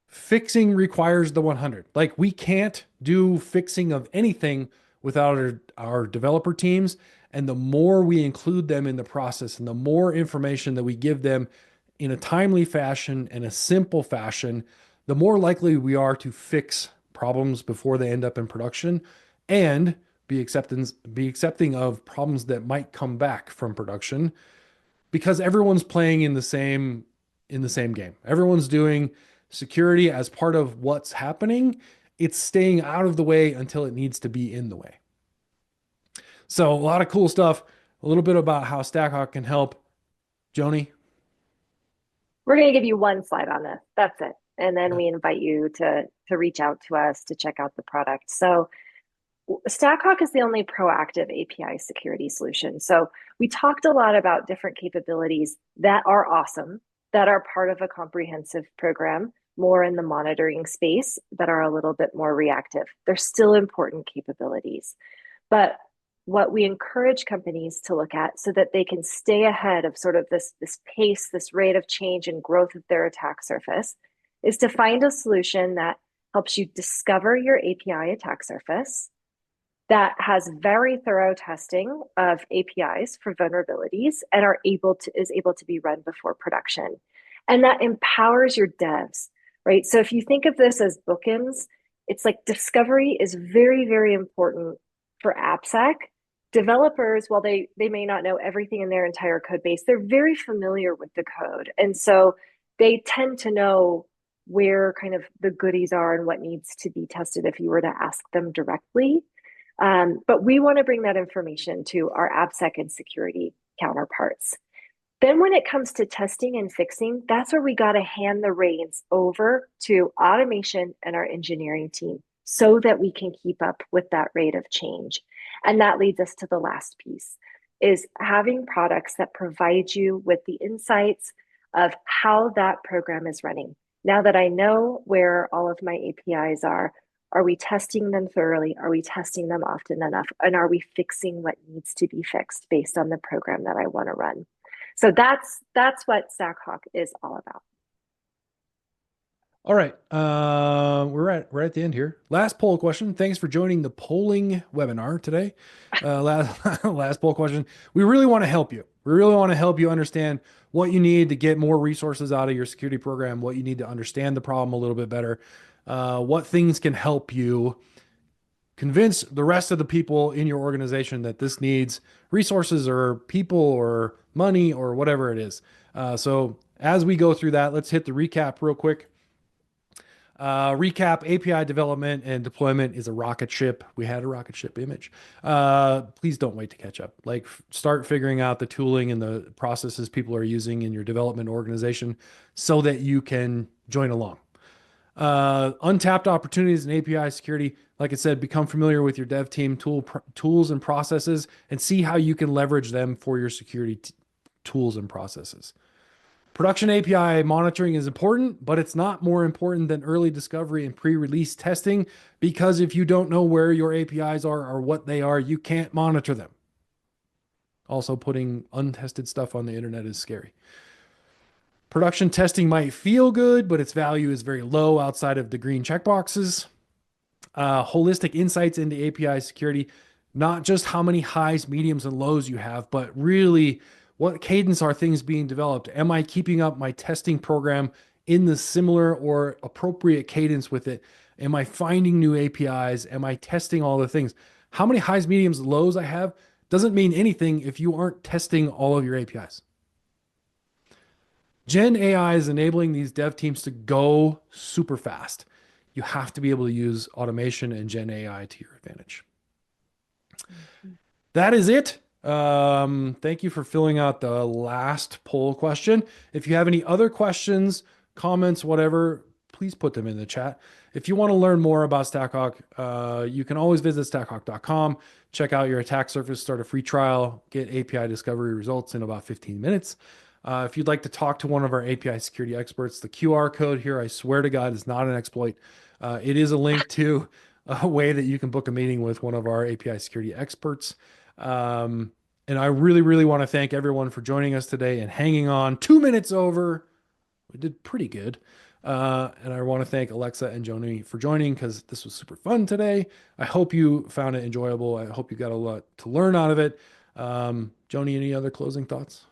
fixing requires the 100. Like we can't do fixing of anything without our developer teams. And the more we include them in the process and the more information that we give them in a timely fashion and a simple fashion, the more likely we are to fix problems before they end up in production and be accepting of problems that might come back from production, because everyone's playing in the same game. Everyone's doing security as part of what's happening. It's staying out of the way until it needs to be in the way. So a lot of cool stuff. A little bit about how StackHawk can help. Joni? We're going to give you one slide on this. That's it. And then we invite you to reach out to us to check out the product. So StackHawk is the only proactive API security solution. So we talked a lot about different capabilities that are awesome, that are part of a comprehensive program, more in the monitoring space, that are a little bit more reactive. They're still important capabilities. But what we encourage companies to look at so that they can stay ahead of sort of this pace, this rate of change and growth of their attack surface, is to find a solution that helps you discover your API attack surface, that has very thorough testing of APIs for vulnerabilities and is able to be run before production. And that empowers your devs, right? So if you think of this as bookends, it's like discovery is very, very important for AppSec. Developers, while they may not know everything in their entire code base, they're very familiar with the code. And so they tend to know where kind of the goodies are and what needs to be tested if you were to ask them directly. But we want to bring that information to our AppSec and security counterparts. Then when it comes to testing and fixing, that's where we got to hand the reins over to automation and our engineering team so that we can keep up with that rate of change. And that leads us to the last piece, is having products that provide you with the insights of how that program is running. Now that I know where all of my APIs are we testing them thoroughly? Are we testing them often enough? And are we fixing what needs to be fixed based on the program that I want to run? So that's what StackHawk is all about. All right. We're at the end here. Last poll question. Thanks for joining the polling webinar today. Last poll question. We really want to help you. We really want to help you understand what you need to get more resources out of your security program, what you need to understand the problem a little bit better, what things can help you convince the rest of the people in your organization that this needs resources or people or money or whatever it is. So as we go through that, let's hit the recap real quick. Recap: API development and deployment is a rocket ship. We had a rocket ship image. Please don't wait to catch up. Like, start figuring out the tooling and the processes people are using in your development organization so that you can join along. Untapped opportunities in API security. Like I said, become familiar with your dev team tools and processes and see how you can leverage them for your security tools and processes. Production API monitoring is important, but it's not more important than early discovery and pre-release testing, because if you don't know where your APIs are or what they are, you can't monitor them. Also, putting untested stuff on the internet is scary. Production testing might feel good, but its value is very low outside of the green checkboxes. Holistic insights into API security, not just how many highs, mediums, and lows you have, but really what cadence are things being developed? Am I keeping up my testing program in the similar or appropriate cadence with it? Am I finding new APIs? Am I testing all the things? How many highs, mediums, lows I have doesn't mean anything if you aren't testing all of your APIs. Gen AI is enabling these dev teams to go super fast. You have to be able to use automation and Gen AI to your advantage. That is it. Thank you for filling out the last poll question. If you have any other questions, comments, whatever, please put them in the chat. If you want to learn more about StackHawk, you can always visit stackhawk.com, check out your attack surface, start a free trial, get API discovery results in about 15 minutes. If you'd like to talk to one of our API security experts, the QR code here, I swear to God, is not an exploit. It is a link to a way that you can book a meeting with one of our API security experts. And I really, really want to thank everyone for joining us today and hanging on 2 minutes over. We did pretty good. And I want to thank Alexa and Joni for joining, because this was super fun today. I hope you found it enjoyable. I hope you got a lot to learn out of it. Joni, any other closing thoughts?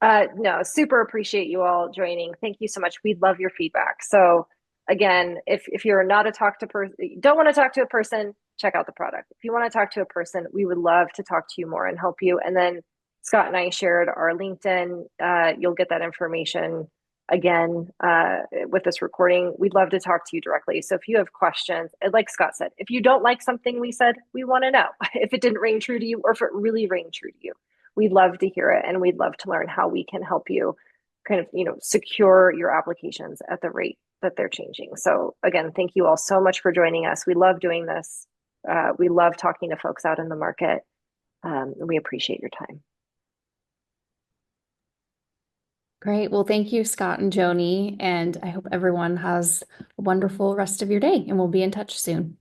No, super appreciate you all joining. Thank you so much. We'd love your feedback. So again, if you're not a talk to person, don't want to talk to a person, check out the product. If you want to talk to a person, we would love to talk to you more and help you. And then Scott and I shared our LinkedIn. You'll get that information again with this recording. We'd love to talk to you directly. So if you have questions, like Scott said, if you don't like something we said, we want to know if it didn't ring true to you or if it really rang true to you. We'd love to hear it, and we'd love to learn how we can help you kind of, secure your applications at the rate that they're changing. So again, thank you all so much for joining us. We love doing this. We love talking to folks out in the market. We appreciate your time. Great. Well, thank you, Scott and Joni, and I hope everyone has a wonderful rest of your day, and we'll be in touch soon.